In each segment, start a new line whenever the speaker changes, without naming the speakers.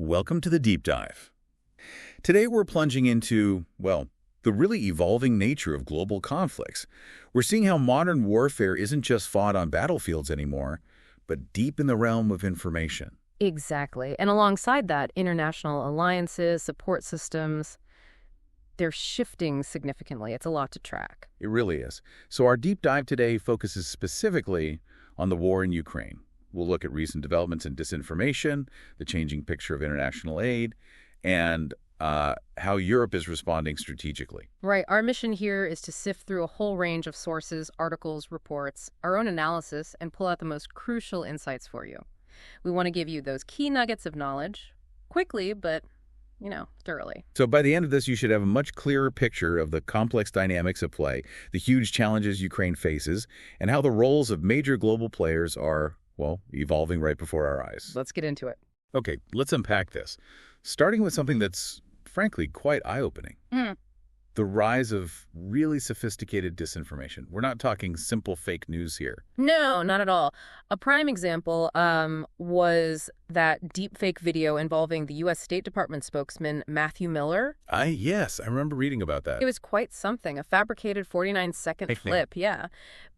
Welcome to the Deep Dive. Today we're plunging into, well, the really evolving nature of global conflicts. We're seeing how modern warfare isn't just fought on battlefields anymore, but deep in the realm of information.
Exactly. And alongside that, international alliances, support systems, they're shifting significantly. It's a lot to track.
It really is. So our deep dive today focuses specifically on the war in Ukraine. We'll look at recent developments in disinformation, the changing picture of international aid, and how Europe is responding strategically.
Right. Our mission here is to sift through a whole range of sources, articles, reports, our own analysis, and pull out the most crucial insights for you. We want to give you those key nuggets of knowledge quickly, but, thoroughly.
So by the end of this, you should have a much clearer picture of the complex dynamics at play, the huge challenges Ukraine faces, and how the roles of major global players are, well, evolving right before our eyes.
Let's get into it.
Okay, let's unpack this, starting with something that's, frankly, quite eye-opening. The rise of really sophisticated disinformation. We're not talking simple fake news here.
No, not at all. A prime example was that deepfake video involving the U.S. State Department spokesman Matthew Miller.
Yes, I remember reading about that.
It was quite something, a fabricated 49-second clip, yeah.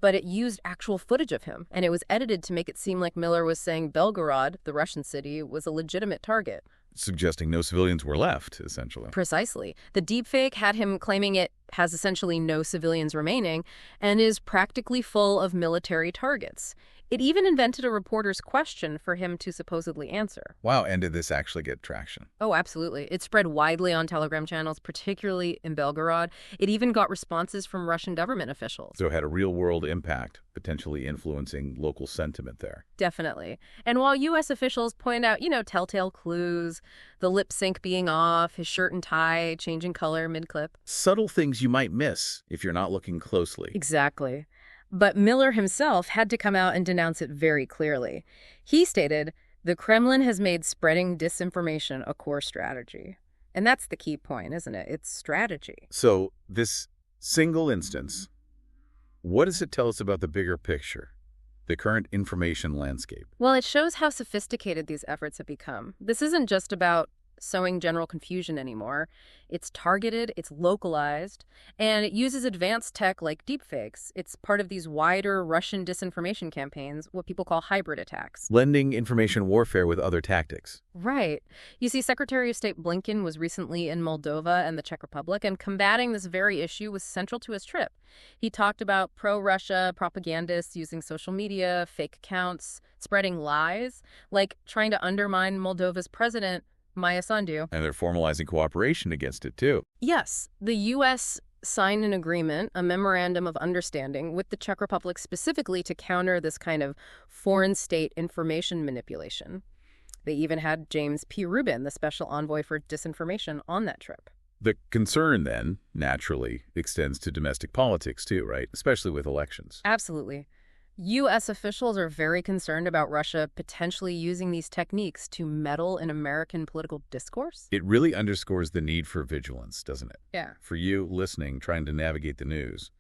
But it used actual footage of him, and it was edited to make it seem like Miller was saying Belgorod, the Russian city, was a legitimate target.
Suggesting no civilians were left, essentially.
Precisely. The deepfake had him claiming it has essentially no civilians remaining and is practically full of military targets. It even invented a reporter's question for him to supposedly answer.
Wow, and did this actually get traction?
Oh, absolutely. It spread widely on Telegram channels, particularly in Belgorod. It even got responses from Russian government officials.
So it had a real-world impact, potentially influencing local sentiment there.
Definitely. And while U.S. officials point out, telltale clues, the lip sync being off, his shirt and tie changing color mid-clip.
Subtle things you might miss if you're not looking closely.
Exactly. But Miller himself had to come out and denounce it very clearly. He stated, "The Kremlin has made spreading disinformation a core strategy." And that's the key point, isn't it? It's strategy.
So this single instance, what does it tell us about the bigger picture, the current information landscape?
Well, it shows how sophisticated these efforts have become. This isn't just about sowing general confusion anymore. It's targeted, it's localized, and it uses advanced tech like deepfakes. It's part of these wider Russian disinformation campaigns, what people call hybrid attacks.
Blending information warfare with other tactics.
Right. You see, Secretary of State Blinken was recently in Moldova and the Czech Republic, and combating this very issue was central to his trip. He talked about pro-Russia propagandists using social media, fake accounts, spreading lies, like trying to undermine Moldova's president, Maya Sandu.
And they're formalizing cooperation against it, too.
Yes. The U.S. signed an agreement, a memorandum of understanding, with the Czech Republic specifically to counter this kind of foreign state information manipulation. They even had James P. Rubin, the special envoy for disinformation, on that trip.
The concern, then, naturally extends to domestic politics, too, right? Especially with elections.
Absolutely. U.S. officials are very concerned about Russia potentially using these techniques to meddle in American political discourse.
It really underscores the need for vigilance, doesn't it?
Yeah.
For you listening, trying to navigate the news,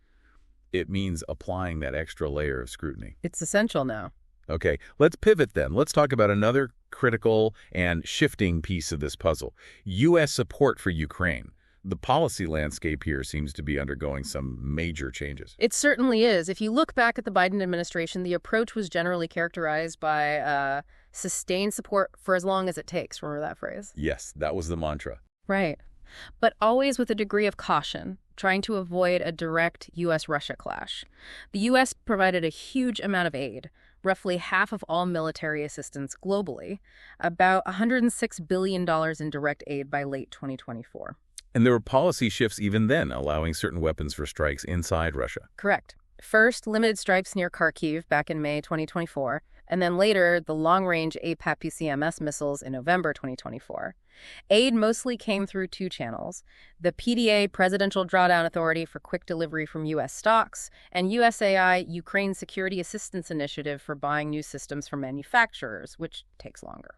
it means applying that extra layer of scrutiny.
It's essential now.
Okay, let's pivot then. Let's talk about another critical and shifting piece of this puzzle. U.S. support for Ukraine. The policy landscape here seems to be undergoing some major changes.
It certainly is. If you look back at the Biden administration, the approach was generally characterized by sustained support for as long as it takes. Remember that phrase?
Yes, that was the mantra.
Right. But always with a degree of caution, trying to avoid a direct U.S.-Russia clash. The U.S. provided a huge amount of aid, roughly half of all military assistance globally, about $106 billion in direct aid by late 2024.
And there were policy shifts even then, allowing certain weapons for strikes inside Russia.
Correct. First, limited strikes near Kharkiv back in May 2024, and then later, the long-range ATACMS missiles in November 2024. Aid mostly came through two channels: the PDA, Presidential Drawdown Authority for quick delivery from U.S. stocks, and USAI, Ukraine Security Assistance Initiative for buying new systems from manufacturers, which takes longer.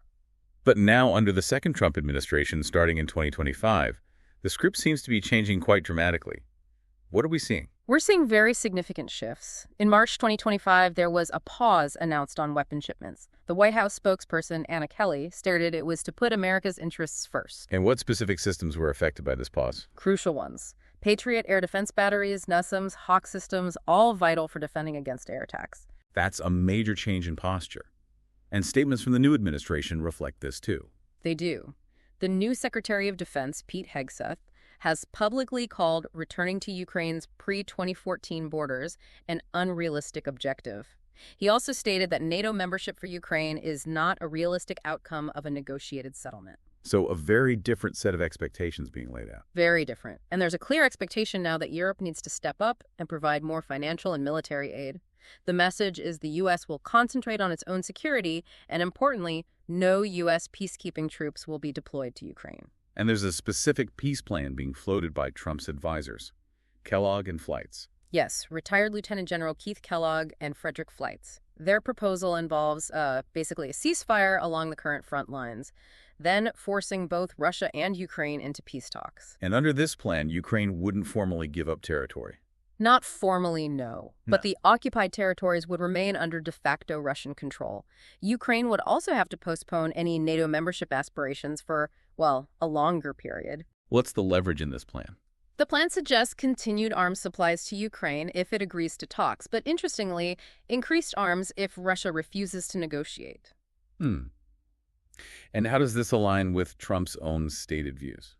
But now, under the second Trump administration starting in 2025, the script seems to be changing quite dramatically. What are we seeing?
We're seeing very significant shifts. In March 2025, there was a pause announced on weapon shipments. The White House spokesperson, Anna Kelly, stated it was to put America's interests first.
And what specific systems were affected by this pause?
Crucial ones. Patriot air defense batteries, NASAMS, Hawk systems, all vital for defending against air attacks.
That's a major change in posture. And statements from the new administration reflect this too.
They do. The new Secretary of Defense, Pete Hegseth, has publicly called returning to Ukraine's pre-2014 borders an unrealistic objective. He also stated that NATO membership for Ukraine is not a realistic outcome of a negotiated settlement.
So a very different set of expectations being laid out.
Very different. And there's a clear expectation now that Europe needs to step up and provide more financial and military aid. The message is the U.S. will concentrate on its own security, and importantly, no U.S. peacekeeping troops will be deployed to Ukraine.
And there's a specific peace plan being floated by Trump's advisors, Kellogg and Fleitz.
Yes, retired Lieutenant General Keith Kellogg and Frederick Fleitz. Their proposal involves basically a ceasefire along the current front lines, then forcing both Russia and Ukraine into peace talks.
And under this plan, Ukraine wouldn't formally give up territory.
Not formally, no. But the occupied territories would remain under de facto Russian control. Ukraine would also have to postpone any NATO membership aspirations for, well, a longer period.
What's the leverage in this plan?
The plan suggests continued arms supplies to Ukraine if it agrees to talks, but interestingly, increased arms if Russia refuses to negotiate.
And how does this align with Trump's own stated views?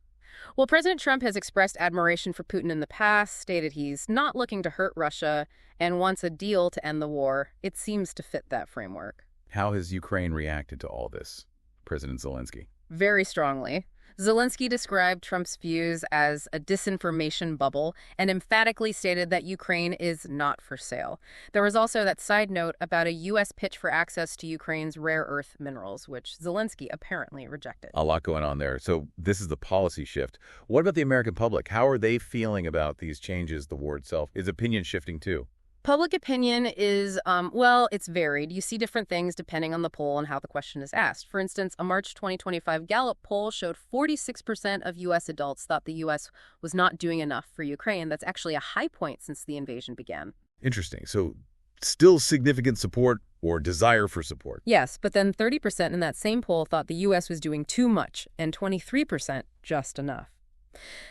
Well, President Trump has expressed admiration for Putin in the past, stated he's not looking to hurt Russia, and wants a deal to end the war. It seems to fit that framework.
How has Ukraine reacted to all this, President Zelensky?
Very strongly. Zelensky described Trump's views as a disinformation bubble and emphatically stated that Ukraine is not for sale. There was also that side note about a U.S. pitch for access to Ukraine's rare earth minerals, which Zelensky apparently rejected.
A lot going on there. So this is the policy shift. What about the American public? How are they feeling about these changes, the war itself? Is opinion shifting too?
Public opinion is, well, it's varied. You see different things depending on the poll and how the question is asked. For instance, a March 2025 Gallup poll showed 46% of U.S. adults thought the U.S. was not doing enough for Ukraine. That's actually a high point since the invasion began.
Interesting. So still significant support or desire for support.
Yes, but then 30% in that same poll thought the U.S. was doing too much and 23% just enough.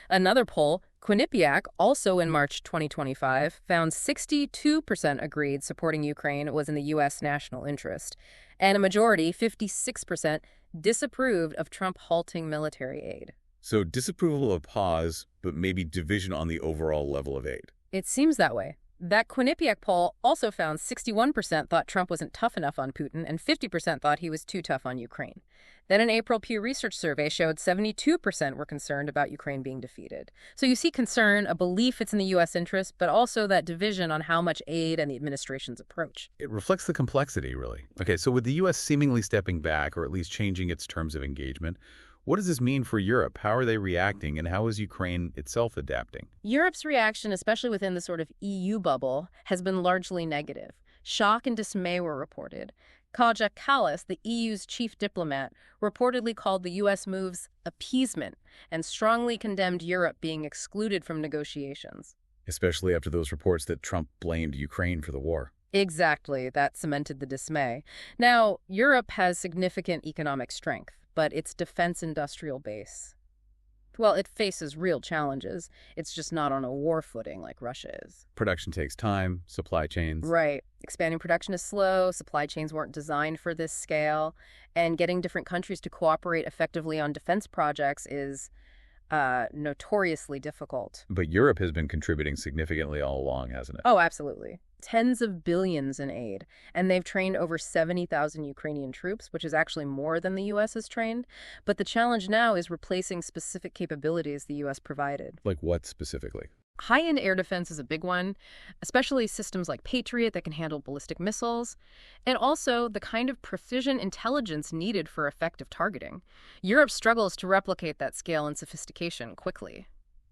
Another poll, Quinnipiac, also in March 2025, found 62% agreed supporting Ukraine was in the U.S. national interest, and a majority, 56%, disapproved of Trump halting military aid.
So disapproval of a pause, but maybe division on the overall level of aid.
It seems that way. That Quinnipiac poll also found 61% thought Trump wasn't tough enough on Putin and 50% thought he was too tough on Ukraine. Then an April Pew Research survey showed 72% were concerned about Ukraine being defeated. So you see concern, a belief it's in the U.S. interest, but also that division on how much aid and the administration's approach.
It reflects the complexity, really. Okay, so with the U.S. seemingly stepping back, or at least changing its terms of engagement, what does this mean for Europe? How are they reacting, and how is Ukraine itself adapting?
Europe's reaction, especially within the sort of EU bubble, has been largely negative. Shock and dismay were reported. Kaja Kallas, the EU's chief diplomat, reportedly called the U.S. moves appeasement and strongly condemned Europe being excluded from negotiations.
Especially after those reports that Trump blamed Ukraine for the war.
Exactly. That cemented the dismay. Now, Europe has significant economic strength, but its defense industrial base, well, it faces real challenges. It's just not on a war footing like Russia is.
Production takes time, supply chains.
Right. Expanding production is slow, supply chains weren't designed for this scale, and getting different countries to cooperate effectively on defense projects is notoriously difficult.
But Europe has been contributing significantly all along, hasn't it?
Oh, absolutely. Tens of billions in aid, and they've trained over 70,000 Ukrainian troops, which is actually more than the U.S. has trained. But the challenge now is replacing specific capabilities the U.S. provided.
Like what specifically?
High-end air defense is a big one, especially systems like Patriot that can handle ballistic missiles, and also the kind of precision intelligence needed for effective targeting. Europe struggles to replicate that scale and sophistication quickly.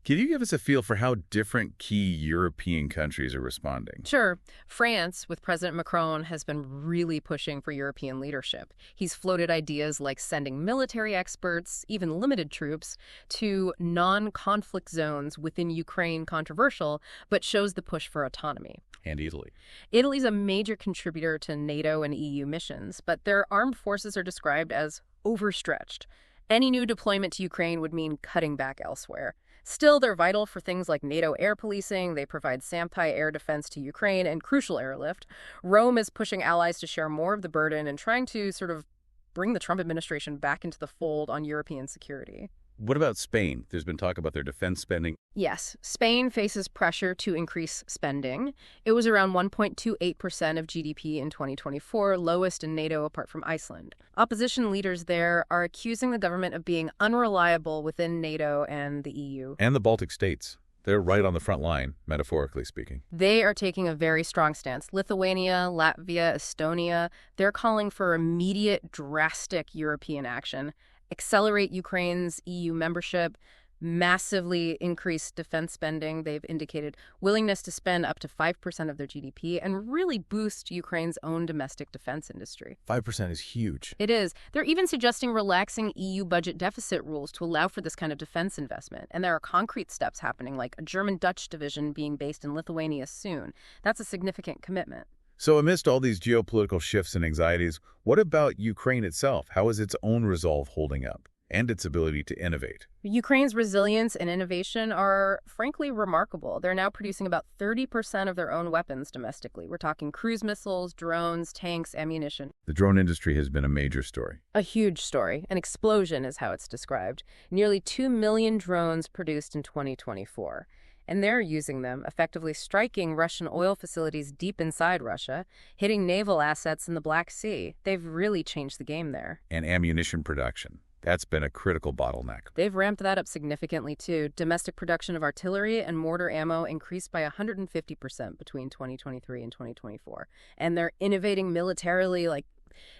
Can you give us a feel for how different key European countries are responding?
Sure. France, with President Macron, has been really pushing for European leadership. He's floated ideas like sending military experts, even limited troops, to non-conflict zones within Ukraine, controversial, but shows the push for autonomy.
And Italy.
Italy's a major contributor to NATO and EU missions, but their armed forces are described as overstretched. Any new deployment to Ukraine would mean cutting back elsewhere. Still, they're vital for things like NATO air policing. They provide Sampai air defense to Ukraine and crucial airlift. Rome is pushing allies to share more of the burden and trying to sort of bring the Trump administration back into the fold on European security.
What about Spain? There's been talk about their defense spending.
Yes, Spain faces pressure to increase spending. It was around 1.28% of GDP in 2024, lowest in NATO apart from Iceland. Opposition leaders there are accusing the government of being unreliable within NATO and the EU.
And the Baltic states. They're right on the front line, metaphorically speaking.
They are taking a very strong stance. Lithuania, Latvia, Estonia, they're calling for immediate, drastic European action. Accelerate Ukraine's EU membership, massively increase defense spending. They've indicated willingness to spend up to 5% of their GDP and really boost Ukraine's own domestic defense industry.
5% is huge.
It is. They're even suggesting relaxing EU budget deficit rules to allow for this kind of defense investment. And there are concrete steps happening, like a German-Dutch division being based in Lithuania soon. That's a significant commitment.
So amidst all these geopolitical shifts and anxieties, what about Ukraine itself? How is its own resolve holding up and its ability to innovate?
Ukraine's resilience and innovation are, frankly, remarkable. They're now producing about 30% of their own weapons domestically. We're talking cruise missiles, drones, tanks, ammunition.
The drone industry has been a major story.
A huge story. An explosion is how it's described. Nearly 2 million drones produced in 2024. And they're using them, effectively striking Russian oil facilities deep inside Russia, hitting naval assets in the Black Sea. They've really changed the game there.
And ammunition production. That's been a critical bottleneck.
They've ramped that up significantly, too. Domestic production of artillery and mortar ammo increased by 150% between 2023 and 2024. And they're innovating militarily, like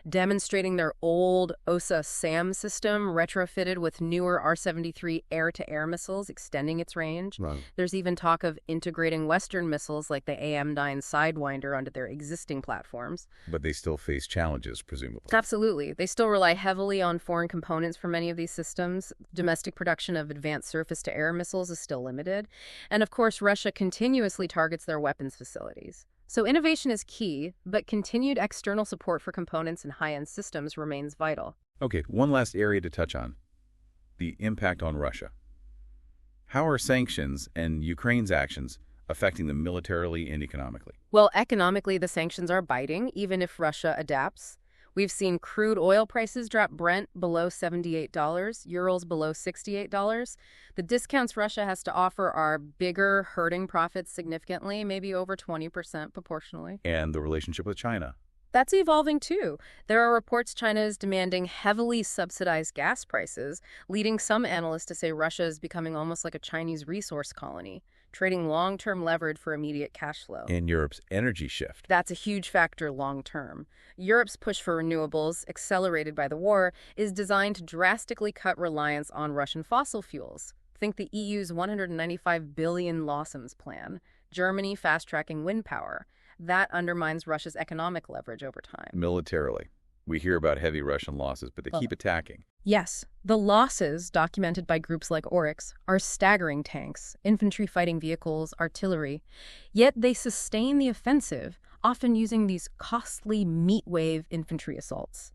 demonstrating their old OSA SAM system retrofitted with newer R-73 air-to-air missiles, extending its range.
Wow.
There's even talk of integrating Western missiles like the AM-9 Sidewinder onto their existing platforms.
But they still face challenges, presumably.
Absolutely. They still rely heavily on foreign components for many of these systems. Domestic production of advanced surface-to-air missiles is still limited. And of course, Russia continuously targets their weapons facilities. So innovation is key, but continued external support for components and high-end systems remains vital.
Okay, one last area to touch on. The impact on Russia. How are sanctions and Ukraine's actions affecting them militarily and economically?
Well, economically, the sanctions are biting, even if Russia adapts. We've seen crude oil prices drop Brent below $78, Urals below $68. The discounts Russia has to offer are bigger, hurting profits significantly, maybe over 20% proportionally.
And the relationship with China.
That's evolving too. There are reports China is demanding heavily subsidized gas prices, leading some analysts to say Russia is becoming almost like a Chinese resource colony, trading long-term leverage for immediate cash flow.
And Europe's energy shift.
That's a huge factor long-term. Europe's push for renewables, accelerated by the war, is designed to drastically cut reliance on Russian fossil fuels. Think the EU's $195 billion LAWSOMS plan. Germany fast-tracking wind power. That undermines Russia's economic leverage over time.
Militarily. We hear about heavy Russian losses, but they keep attacking.
Yes, the losses, documented by groups like Oryx, are staggering: tanks, infantry fighting vehicles, artillery. Yet they sustain the offensive, often using these costly meat-wave infantry assaults.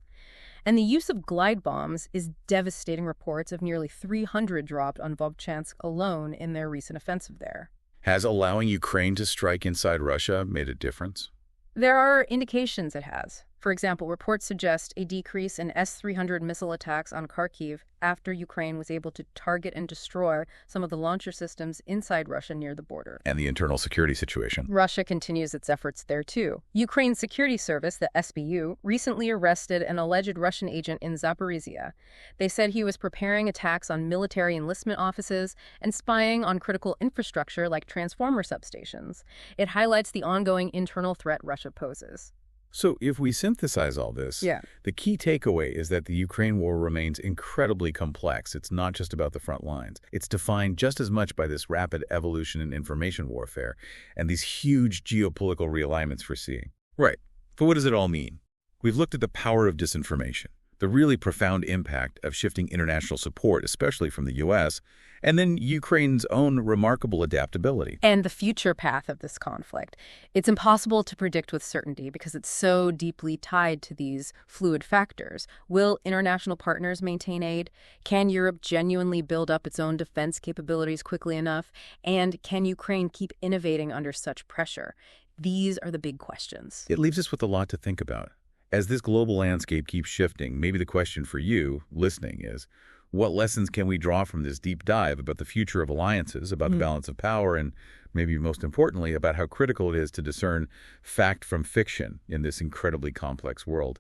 And the use of glide bombs is devastating. Reports of nearly 300 dropped on Vovchansk alone in their recent offensive there.
Has allowing Ukraine to strike inside Russia made a difference?
There are indications it has. For example, reports suggest a decrease in S-300 missile attacks on Kharkiv after Ukraine was able to target and destroy some of the launcher systems inside Russia near the border.
And the internal security situation.
Russia continues its efforts there, too. Ukraine's security service, the SBU, recently arrested an alleged Russian agent in Zaporizhia. They said he was preparing attacks on military enlistment offices and spying on critical infrastructure like transformer substations. It highlights the ongoing internal threat Russia poses.
So if we synthesize all this,
Yeah.
the key takeaway is that the Ukraine war remains incredibly complex. It's not just about the front lines. It's defined just as much by this rapid evolution in information warfare and these huge geopolitical realignments we're seeing. Right. But what does it all mean? We've looked at the power of disinformation, the really profound impact of shifting international support, especially from the U.S., and then Ukraine's own remarkable adaptability.
And the future path of this conflict. It's impossible to predict with certainty because it's so deeply tied to these fluid factors. Will international partners maintain aid? Can Europe genuinely build up its own defense capabilities quickly enough? And can Ukraine keep innovating under such pressure? These are the big questions.
It leaves us with a lot to think about. As this global landscape keeps shifting, maybe the question for you, listening, is what lessons can we draw from this deep dive about the future of alliances, about the balance of power, and maybe most importantly, about how critical it is to discern fact from fiction in this incredibly complex world?